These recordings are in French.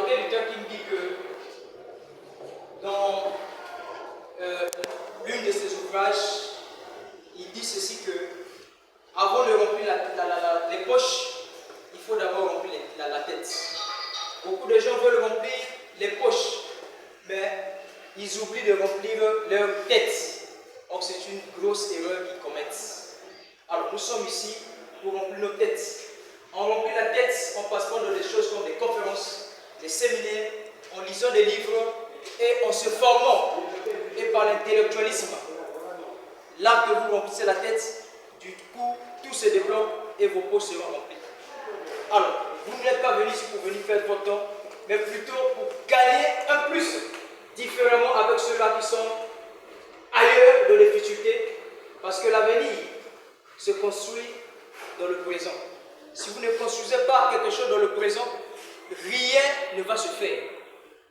Martin Luther King dit que dans l'une de ses ouvrages, il dit ceci que avant de remplir les poches, il faut d'abord remplir la tête. Beaucoup de gens veulent remplir les poches, mais ils oublient de remplir leur tête. Or, c'est une grosse erreur qu'ils commettent. Alors, nous sommes ici pour remplir nos têtes. On remplit la tête en passant dans des choses comme des conférences, des séminaires, en lisant des livres et en se formant et par l'intellectualisme. Là que vous remplissez la tête, du coup, tout se débloque et vos poches seront remplies. Alors, vous n'êtes pas venus ici pour venir faire votre temps, mais plutôt pour gagner un plus, différemment avec ceux-là qui sont ailleurs de les difficultés, parce que l'avenir se construit dans le présent. Si vous ne construisez pas quelque chose dans le présent, rien ne va se faire.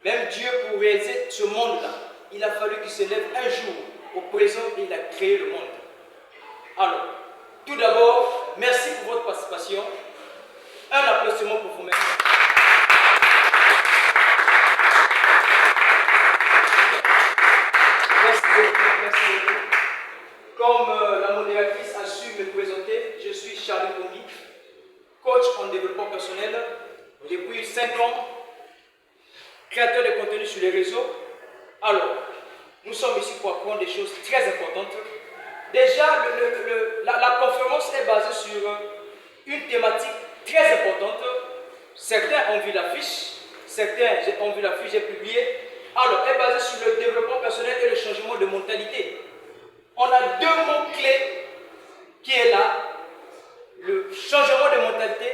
Même Dieu, pour réaliser ce monde-là, il a fallu qu'il se lève un jour au présent et il a créé le monde. Alors, tout d'abord, merci pour votre participation. Un applaudissement pour vous-même. Merci beaucoup. Comme la modératrice a su me présenter, je suis Charlie Combi, coach en développement personnel depuis 5 ans, créateur de contenu sur les réseaux. Alors, nous sommes ici pour apprendre des choses très importantes. Déjà, la conférence est basée sur une thématique très importante. Certains ont vu l'affiche, j'ai publié. Alors, elle est basée sur le développement personnel et le changement de mentalité. On a 2 mots-clés qui est là, le changement de mentalité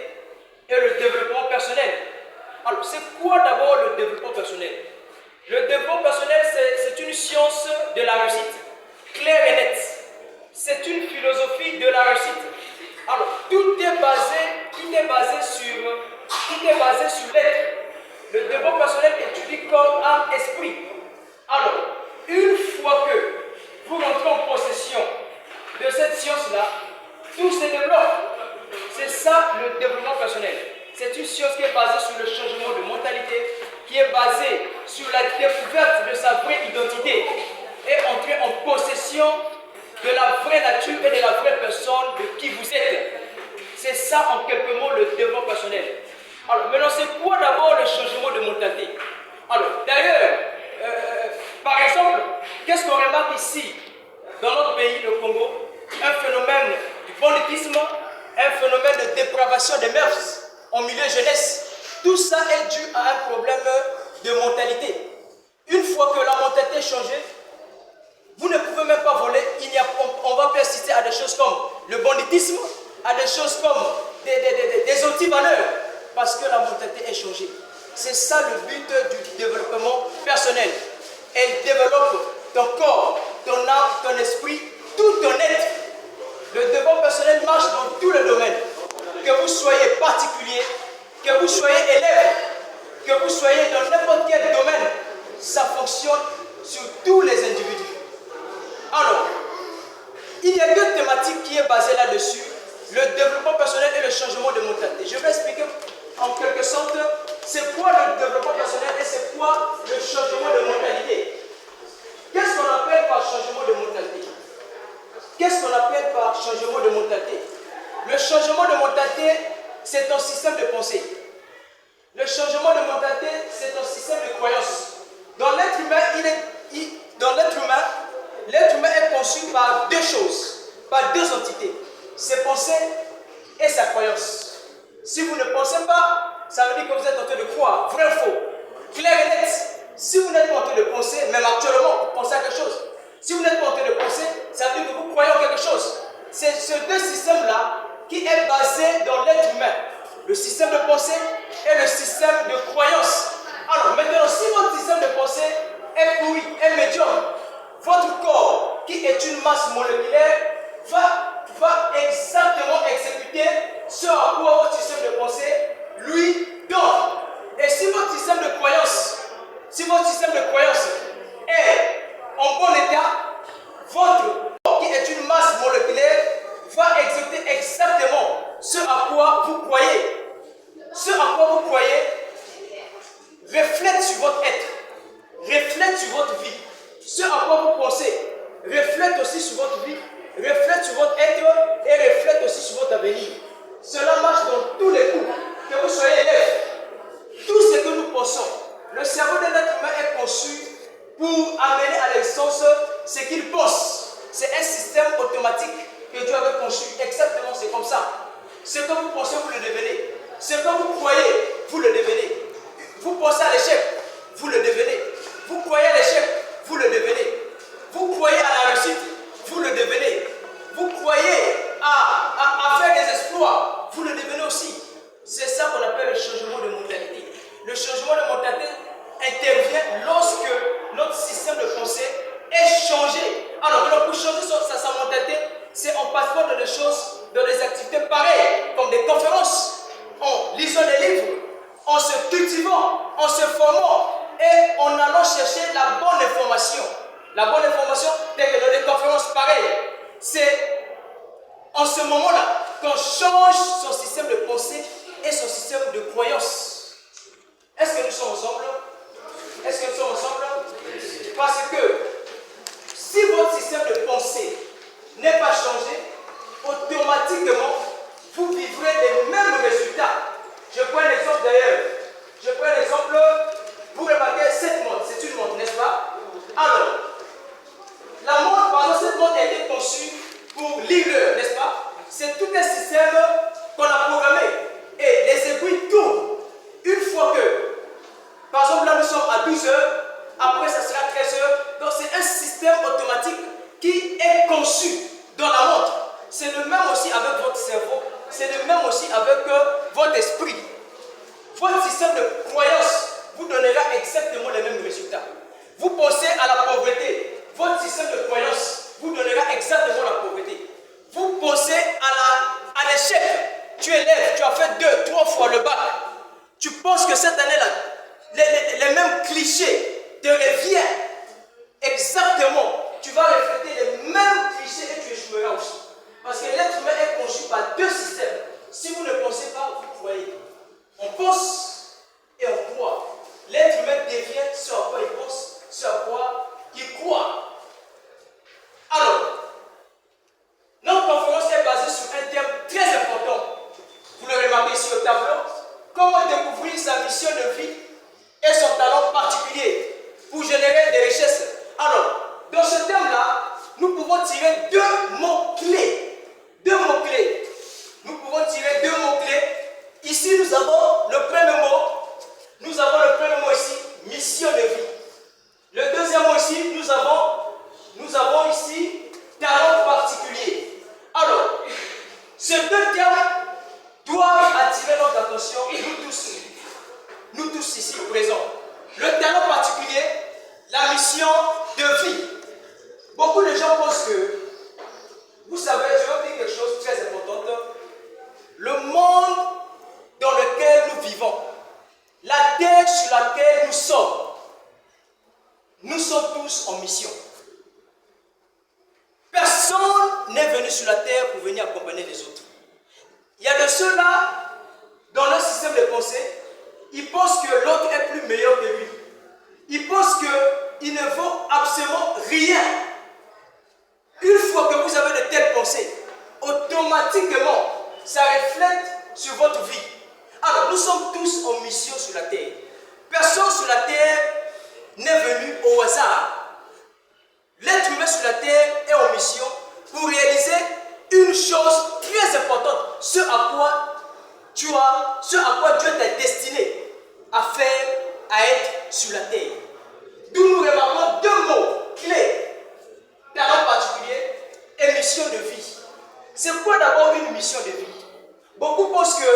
et le développement personnel. Alors, c'est quoi d'abord le développement personnel? Le développement personnel, c'est une science de la réussite, claire et nette. C'est une philosophie de la réussite. Alors, tout est basé sur l'être. Le développement personnel étudie corps, âme, esprit. Alors, une fois que vous rentrez en possession de cette science-là, tout se développe. C'est ça le développement personnel. C'est une science qui est basée sur le changement de mentalité, qui est basée sur la découverte de sa vraie identité et entrer en possession de la vraie nature et de la vraie personne de qui vous êtes. C'est ça en quelques mots le développement personnel. Alors maintenant, c'est quoi d'abord le changement de mentalité? Alors d'ailleurs, par exemple, qu'est-ce qu'on remarque ici dans notre pays, le Congo? Un phénomène du banditisme, un phénomène de dépravation des mœurs en milieu jeunesse. Tout ça est dû à un problème de mentalité. Une fois que la mentalité est changée, vous ne pouvez même pas voler. On va persister à des choses comme le banditisme, à des choses comme des anti-valeurs, parce que la mentalité est changée. C'est ça le but du développement personnel. Elle développe ton corps, ton âme, ton esprit, tout ton être. Le développement personnel marche dans tous les domaines. Que vous soyez particulier, que vous soyez élève, que vous soyez dans n'importe quel domaine, ça fonctionne sur tous les individus. Alors, il y a 2 thématiques qui est basée là-dessus, le développement personnel et le changement de mentalité. Je vais expliquer en quelque sorte c'est quoi le développement personnel et c'est quoi le changement de mentalité. Qu'est-ce qu'on appelle par changement de mentalité? Qu'est-ce qu'on appelle par changement de mentalité? Le changement de mentalité, c'est un système de pensée. Le changement de mentalité, c'est un système de croyance. Dans l'être humain, l'être humain est conçu par 2 choses, par 2 entités, ses pensées et sa croyance. Si vous ne pensez pas, ça veut dire que vous êtes en train de croire, vrai ou faux, clair et net. Si vous n'êtes pas en train de penser, même actuellement, vous pensez à quelque chose. Si vous n'êtes pas en train de penser, ça veut dire que vous croyez en quelque chose. C'est ces 2 systèmes-là qui est basé dans l'être humain. Le système de pensée et le système de croyance. Alors maintenant, si votre système de pensée est pourri, est médiocre, votre corps, qui est une masse moléculaire, va exactement exécuter ce à quoi votre système de pensée lui donne. Et si votre système de croyance, est en bon état, votre corps, qui est une masse moléculaire, va exécuter exactement ce à quoi vous croyez. Ce à quoi vous croyez reflète sur votre être, reflète sur votre vie. Ce à quoi vous pensez reflète aussi sur votre vie, reflète sur votre être et reflète aussi sur votre avenir. Cela marche dans tous les coups, que vous soyez élève. Tout ce que nous pensons, le cerveau d'un être humain est conçu pour amener à l'existence ce qu'il pense. C'est un système automatique que Dieu avait conçu. Exactement, c'est comme ça. Ce que vous pensez, vous le devenez. Ce que vous croyez, vous le devenez. Vous pensez à l'échec, vous le devenez. Vous croyez à l'échec, vous le devenez. Vous croyez à la réussite, vous le devenez. Vous croyez à faire des exploits, vous le devenez aussi. C'est ça qu'on appelle le changement de mentalité. Le changement de mentalité intervient lorsque notre système de pensée est changé. Alors, pour changer sa mentalité, c'est en passant dans des choses, dans des activités pareilles, comme des conférences, en lisant des livres, en se cultivant, en se formant et en allant chercher la bonne information. La bonne information, c'est que dans des conférences pareilles, c'est en ce moment-là qu'on change son système de pensée et son système de croyance. Est-ce que nous sommes ensemble? Est-ce que nous sommes ensemble? Parce que si votre système de pensée n'est pas changé, automatiquement, vous vivrez les mêmes résultats. Je prends un exemple d'ailleurs. Je prends un exemple. Vous remarquez cette montre, c'est une montre, n'est-ce pas? Alors, la montre, par exemple, cette montre a été conçue pour lire l'heure, n'est-ce pas? C'est tout un système qu'on a programmé. Et les aiguilles tournent. Une fois que, par exemple, là nous sommes à 12 heures, après ça sera 13 heures. Donc c'est un système automatique qui est conçu dans la montre. C'est le même aussi avec votre cerveau. C'est le même aussi avec votre esprit. Votre système de croyance vous donnera exactement les mêmes résultats. Vous pensez à la pauvreté. Votre système de croyance vous donnera exactement la pauvreté. Vous pensez à l'échec. Tu es élève, tu as fait 2, 3 fois le bac. Tu penses que cette année-là, les mêmes clichés te reviennent. Exactement. Tu vas refléter les mêmes clichés et tu échoueras aussi. Parce que l'être humain est conçu par 2 systèmes. Si vous ne pensez pas, vous croyez. On pense et on croit. L'être humain devient ce à quoi il pense, ce à quoi il croit. Alors, notre conférence est basée sur un thème très important. Vous le remarquez ici au tableau. Comment découvrir sa mission de vie et son talent particulier pour générer des richesses. Alors, dans ce thème-là, nous pouvons tirer 2 mots-clés. 2 mots-clés. Nous pouvons tirer 2 mots-clés. Ici, nous avons le premier mot. Nous avons le premier mot ici, mission de vie. Le deuxième mot ici, nous avons ici talent particulier. Alors, ces 2 termes doivent attirer notre attention, nous tous ici présents. Le talent particulier, la mission de vie. Beaucoup de gens pensent que, vous savez, je vais vous dire quelque chose de très important. Le monde dans lequel nous vivons, la terre sur laquelle nous sommes tous en mission. Personne n'est venu sur la terre pour venir accompagner les autres. Il y a de ceux-là, dans leur système de pensée, ils pensent que l'autre est plus meilleur que lui. Ils pensent qu'il ne vaut absolument rien. Une fois que vous avez de telles pensées, automatiquement, ça reflète sur votre vie. Alors, nous sommes tous en mission sur la terre. Personne sur la terre n'est venu au hasard. L'être humain sur la terre est en mission pour réaliser une chose très importante, ce à quoi Dieu t'a destiné à faire, à être sur la terre. D'où nous remarquons 2 mots clés, talent particulier et mission de vie. C'est quoi d'abord une mission de vie? Beaucoup pensent que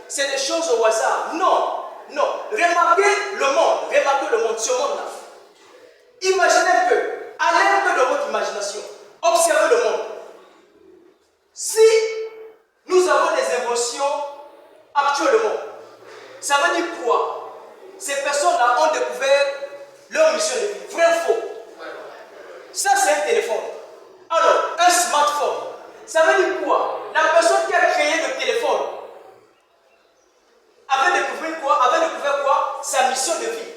c'est des choses au hasard. Non, non. Remarquez le monde, ce monde-là. Imaginez un peu, allez un peu dans votre imagination, observez le monde. Si nous avons des inventions actuellement, ça veut dire quoi? Ces personnes-là ont découvert leur mission de vie. Vrai ou faux? Ça, c'est un téléphone. Alors, un smartphone, ça veut dire quoi? La personne qui a créé le téléphone avait découvert quoi? Sa mission de vie.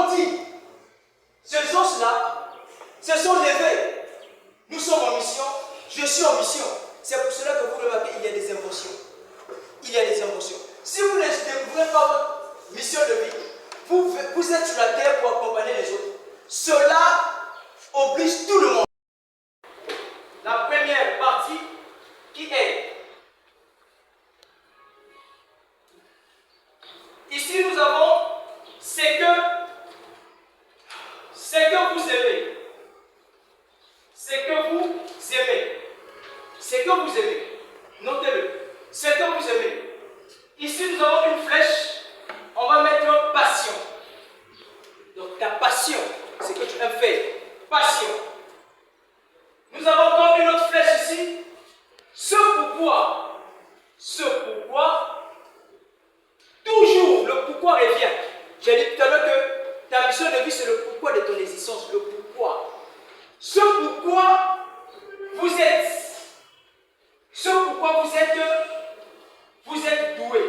dit, ces os-là se sont levés. Nous sommes en mission, je suis en mission. C'est pour cela que vous remarquez, il y a des émotions. Il y a des émotions. Si vous ne découvrez pas votre mission de vie, vous êtes sur la terre pour accompagner les autres. Cela oblige tout le monde. La première partie qui est ici, nous avons ce que vous aimez. Ce que vous aimez. Ce que vous aimez. Notez-le. Ce que vous aimez. Ici, nous avons une flèche. On va mettre passion. Donc, ta passion, c'est que tu aimes faire. Passion. Nous avons encore une autre flèche ici. Ce pourquoi. Ce pourquoi. Toujours, le pourquoi revient. J'ai dit tout à l'heure que ta mission de vie, c'est le pourquoi de ton existence. Le pourquoi. Ce pourquoi vous êtes. Ce pourquoi vous êtes doué.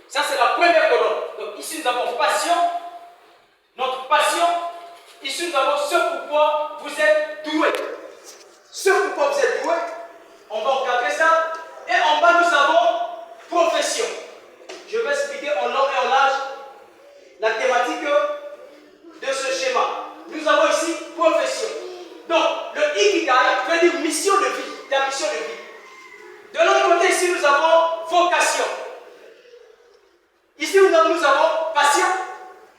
Ça, c'est la première colonne. Donc, ici, nous avons passion. Notre passion. Ici, nous avons ce pourquoi vous êtes doué. Ce pourquoi vous êtes doué. On va encadrer ça. Et en bas, nous avons profession. Je vais expliquer en long et en large la thématique de ce schéma. Nous avons ici profession. Donc, le Ikigai veut dire mission de vie, ta mission de vie. De l'autre côté, ici, nous avons vocation. Ici, nous avons passion.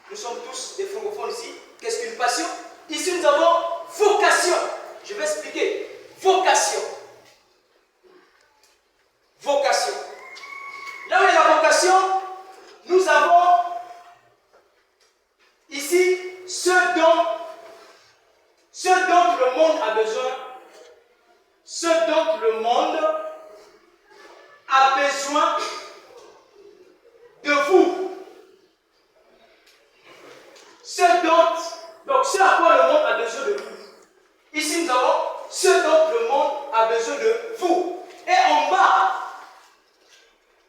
Nous sommes tous des francophones ici. Qu'est-ce qu'une passion? Ici, nous avons vocation. Je vais expliquer. Vocation. Vocation. Là où est la vocation, nous avons ici ce dont le monde a besoin. Ce dont le monde a besoin de vous. Donc ce à quoi le monde a besoin de vous. Ici, nous avons ce dont le monde a besoin de vous. Et en bas,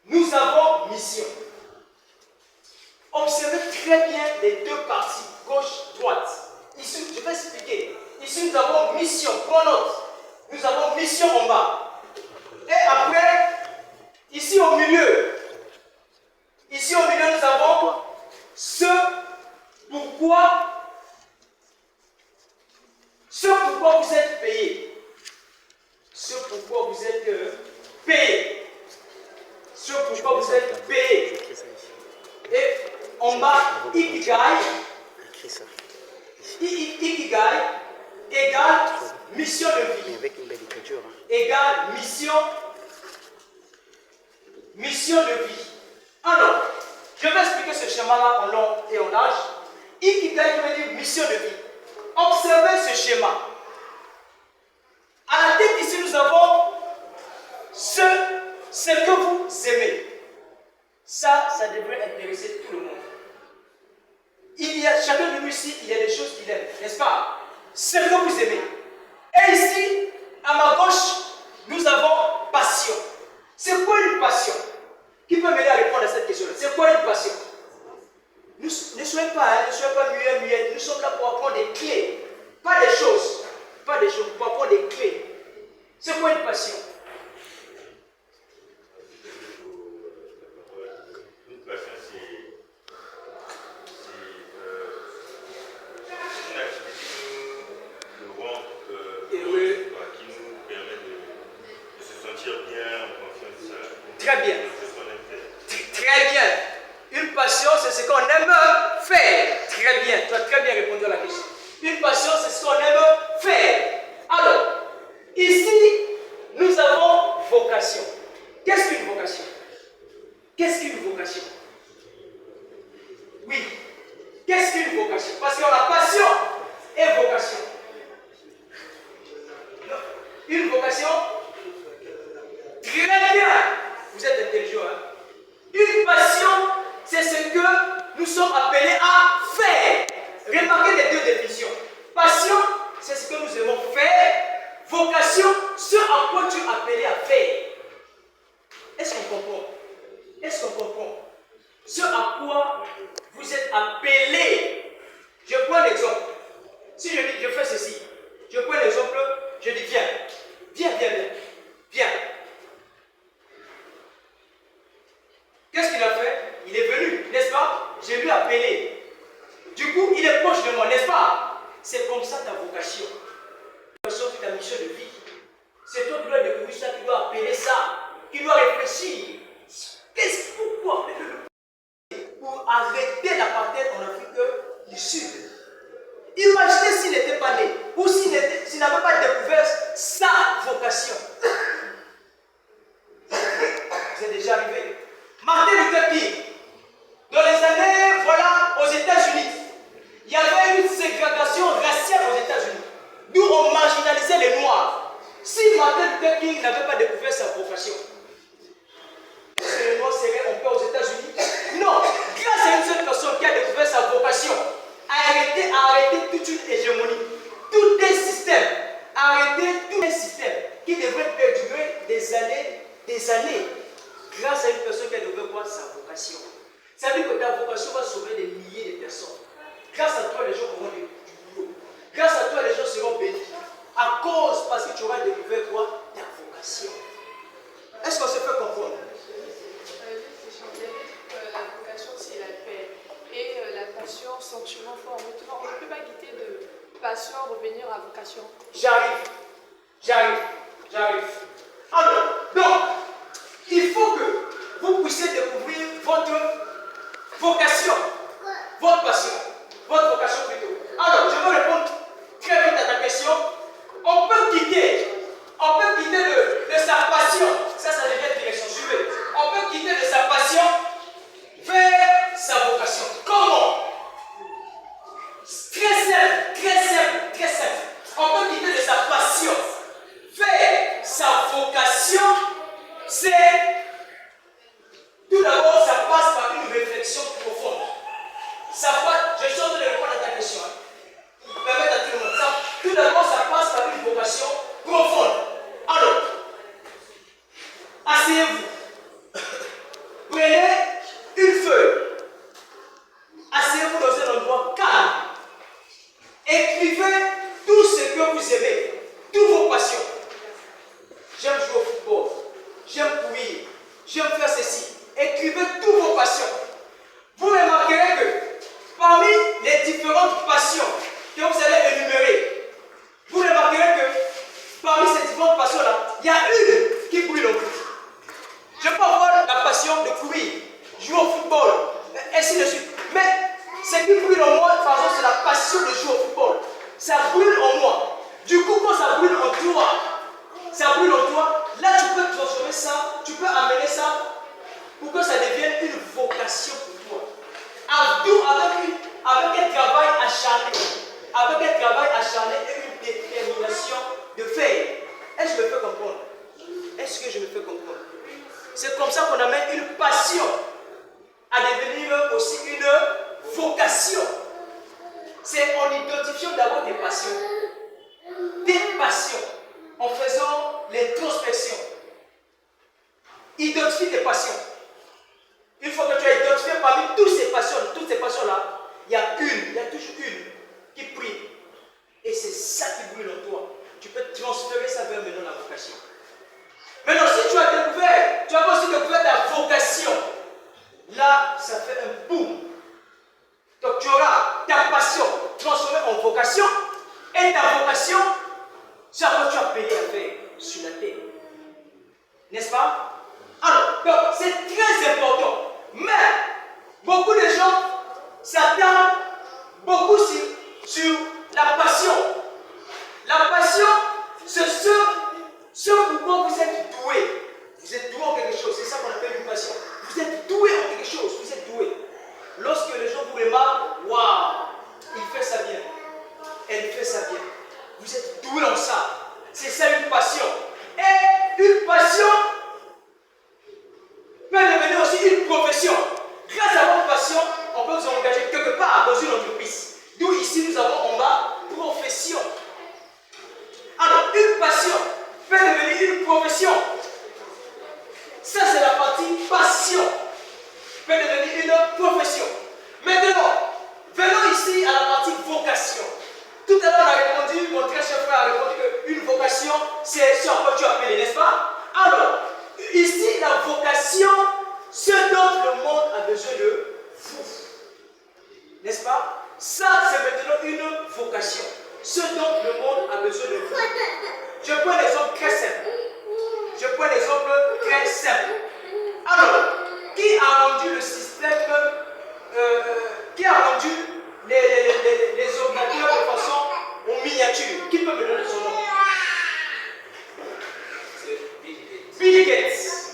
nous avons mission. Observez très bien les deux parties, gauche, droite. Ici, je vais expliquer. Ici, nous avons mission, prends note. Nous avons mission en bas. Et après, ici au milieu, nous avons ce pourquoi vous êtes payé. Ce pourquoi vous êtes payé. Ce pourquoi vous êtes payé. Et en bas, Ikigai. Ikigai égale mission de vie. Avec une belle écriture. Égale mission de vie. Alors, je vais expliquer ce schéma-là en long et en large. Ikigai veut dire mission de vie. Observez ce schéma. À la tête ici, nous avons ce que vous aimez. Ça devrait intéresser tout le monde. Chacun de nous ici, il y a des choses qu'il aime, n'est-ce pas? Ce que vous aimez. Et ici, à ma gauche, nous avons passion. C'est quoi une passion? Qui peut m'aider à répondre à cette question-là? C'est quoi une passion? Ne soyez pas muets. Nous sommes là pour apprendre des clés. Pas des choses. Pas des choses, pour apprendre des clés. C'est quoi une passion? Une passion, c'est une activité de rang qui nous permet de se sentir bien, en confiance. Très bien. Très bien. Une passion, c'est ce qu'on aime faire. Très bien. Tu as très bien répondu à la question. Une passion, c'est ce qu'on aime faire. Alors, ici, nous avons vocation. Qu'est-ce qu'une vocation? Qu'est-ce qu'une vocation? Oui. Qu'est-ce qu'une vocation? Parce qu'il y a la passion et vocation. Une vocation? Très bien. Vous êtes intelligent, hein? Une passion, c'est ce que nous sommes appelés à faire. Remarquez les deux définitions. Passion, c'est ce que nous aimons faire. Vocation, ce à quoi tu es appelé à faire. Est-ce qu'on comprend? Est-ce qu'on comprend? Ce à quoi vous êtes appelé Viens, viens, viens. Viens. Qu'est-ce qu'il a fait? Il est venu, n'est-ce pas? Je lui ai appelé. Du coup, il est proche de moi, n'est-ce pas? C'est comme ça ta vocation. C'est ta mission de vie. C'est toi qui dois découvrir ça, qui dois appeler ça, qui dois réfléchir. Pourquoi? Pour arrêter l'apartheid en Afrique du Sud. Imaginez s'il n'était pas né, ou s'il n'avait pas découvert sa vocation. C'est déjà arrivé. Martin Luther King, dans les années, voilà, aux États-Unis, il y avait une ségrégation raciale aux États-Unis, d'où on marginalisait les Noirs. Si Martin Luther King n'avait pas découvert sa vocation, est-ce que les Noirs seraient en paix aux États-Unis? Non, grâce à une seule personne qui a découvert sa vocation, arrêter toute une hégémonie, tout un système, arrêter tout un système qui devrait perdurer des années, grâce à une personne qui a découvert quoi? Sa vocation. Ça veut dire que ta vocation va sauver des milliers de personnes. Grâce à toi, les gens auront du boulot. Grâce à toi, les gens seront bénis. À cause, parce que tu auras découvert quoi? Ta vocation. Est-ce qu'on se fait comprendre? La vocation, c'est la paix. Et la passion, sentiment fort. Maintenant, on ne peut pas quitter de passion, revenir à vocation. J'arrive. Alors, donc, il faut que vous puissiez découvrir votre vocation, votre passion, votre vocation plutôt. Alors, je vais répondre très vite à ta question. On peut quitter de sa passion, ça devient direction suivante. On peut quitter de sa passion vers sa vocation. Comment? Très simple. On peut quitter de sa passion vers sa vocation. C'est tout d'abord, ça passe par une réflexion profonde. Je suis en train de répondre à ta question. Permettez à tout le monde. Tout d'abord, ça passe par une vocation profonde. Alors, asseyez-vous. Prenez une feuille. Asseyez-vous dans un endroit calme. Écrivez tout ce que vous aimez, toutes vos passions. J'aime jouer au football, j'aime courir, j'aime faire ceci. Écrivez toutes vos passions. Vous remarquerez que parmi les différentes passions que vous allez énumérer, vous remarquerez que parmi ces différentes passions-là, il y a une qui brûle en vous. Je peux avoir la passion de courir, jouer au football, ainsi de suite. Mais ce qui brûle en moi, par exemple, c'est la passion de jouer au football. Ça brûle en moi. Du coup, quand ça brûle en toi, là tu peux transformer ça, tu peux amener ça pour que ça devienne une vocation pour toi. Avec un travail acharné et une détermination de faire. Est-ce que je me fais comprendre? C'est comme ça qu'on amène une passion à devenir aussi une vocation. C'est en identifiant d'abord tes passions. En faisant l'introspection. Identifie tes passions. Une fois que tu as identifié parmi toutes ces passions-là, il y a toujours une qui brille. Et c'est ça qui brûle en toi. Tu peux transférer ça vers maintenant la vocation. Maintenant, si tu as aussi découvert ta vocation, là, ça fait un boom. Donc tu auras ta passion transformée en vocation, et ta vocation, c'est ce que tu as payé à faire sur la terre. N'est-ce pas? Alors, donc c'est très important. Mais beaucoup de gens s'attardent beaucoup sur la passion. La passion, c'est ce pourquoi vous êtes doué. Vous êtes doué en quelque chose, c'est ça qu'on appelle une passion. Vous êtes doué en quelque chose, vous êtes doué. Lorsque les gens vous remarquent, waouh, il fait ça bien, elle fait ça bien. Vous êtes doué en ça. C'est ça une passion. Et une passion peut devenir aussi une profession. Grâce à votre passion, on peut vous engager quelque part dans une entreprise. D'où ici nous avons en bas profession. Alors une passion peut devenir une profession. Ça c'est la partie passion. Peut devenir une profession. Maintenant, venons ici à la partie vocation. Tout à l'heure, on a répondu, mon très cher frère a répondu qu'une vocation, c'est ce à quoi tu appelles, n'est-ce pas? Alors, ici, la vocation, ce dont le monde a besoin de vous. N'est-ce pas? Ça, c'est maintenant une vocation. Ce dont le monde a besoin de vous. Je prends un exemple très simple. Alors, qui a rendu le système, qui a rendu les ordinateurs de façon en miniature? Qui peut me donner son nom? Bill Gates.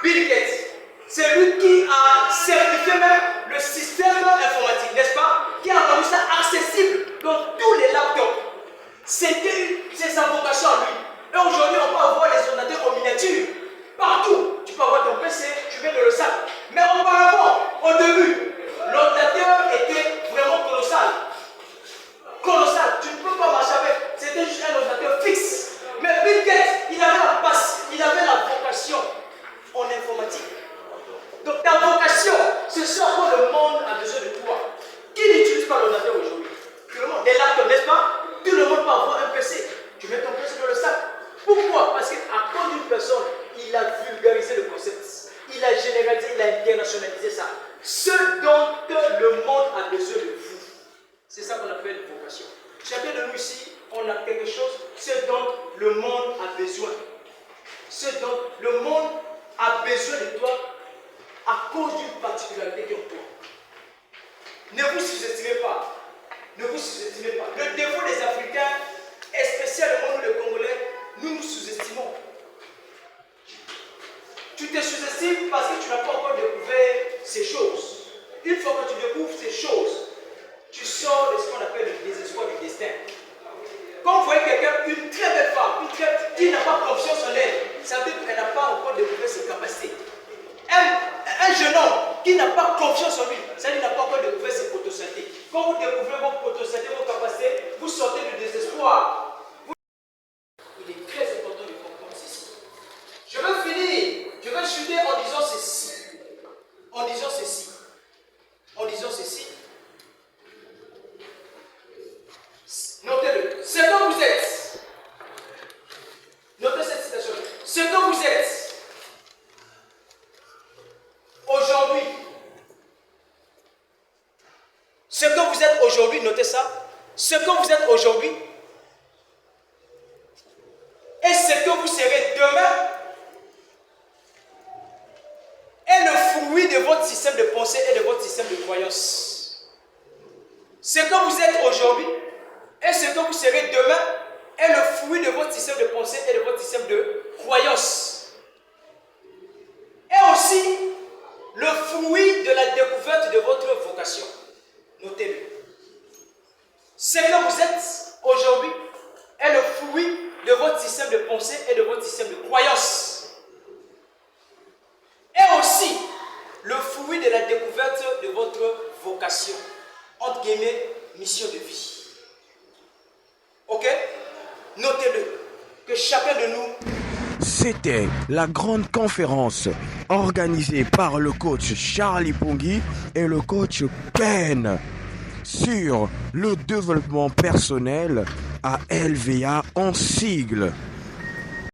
Bill Gates. C'est lui qui a certifié même le système informatique, n'est-ce pas? Qui a rendu ça accessible dans tous les laptops. C'est sa vocation à lui. Et aujourd'hui, on peut avoir les ordinateurs en miniature. Partout. Tu peux avoir ton PC, tu mets dans le sac. Mais auparavant, au début, l'ordinateur était vraiment colossal. Colossal. Tu ne peux pas marcher avec. C'était juste un ordinateur fixe. Mais Bill Gates, il avait la vocation en informatique. Donc ta vocation, c'est ce à quoi le monde a besoin de toi. Qui n'utilise pas l'ordinateur aujourd'hui? Tout le monde. Des laptops, n'est-ce pas? Tout le monde peut avoir un PC. Tu mets ton PC dans le sac. Pourquoi? Parce qu'à cause d'une personne, il a vulgarisé le concept. Il a généralisé, il a internationalisé ça. Ce dont le monde a besoin de vous. C'est ça qu'on appelle vocation. Chacun de nous ici, on a quelque chose, ce dont le monde a besoin. Ce dont le monde a besoin de toi à cause d'une particularité qui est en toi. Ne vous sous-estimez pas. Ne vous sous-estimez pas. Le défaut des Africains, et spécialement nous les Congolais, nous nous sous-estimons. Tu te sous-estimes parce que tu n'as pas encore découvert ces choses. Une fois que tu découvres ces choses, tu sors de ce qu'on appelle le désespoir du destin. Quand vous voyez quelqu'un, une très belle femme, qui n'a pas confiance en elle, ça veut dire qu'elle n'a pas encore découvert ses capacités. Un jeune homme qui n'a pas confiance en lui, ça veut dire qu'il n'a pas encore découvert ses potentialités. Quand vous découvrez vos potentialités, vos capacités, vous sortez du désespoir. Il est très important de comprendre ceci. Je veux finir, je vais chuter en disant ceci. En disant ceci. En disant ceci. Notez-le. Ce que vous êtes. Notez cette citation. Ce que vous êtes. Aujourd'hui. Ce que vous êtes aujourd'hui, notez ça. Ce que vous êtes aujourd'hui. Et ce que vous serez demain. Est le fruit de votre système de pensée et de votre système de croyance. Ce que vous êtes aujourd'hui. Et ce que vous serez demain est le fruit de votre système de pensée et de votre système de croyance. Et aussi le fruit de la découverte de votre vocation. Notez-le. Ce que vous êtes aujourd'hui est le fruit de votre système de pensée et de votre système de croyance. Et aussi le fruit de la découverte de votre vocation. Entre guillemets, mission de vie. Ok? Notez-le, que chacun de nous... C'était la grande conférence organisée par le coach Charlie Pongui et le coach Ken sur le développement personnel à LVA en sigle.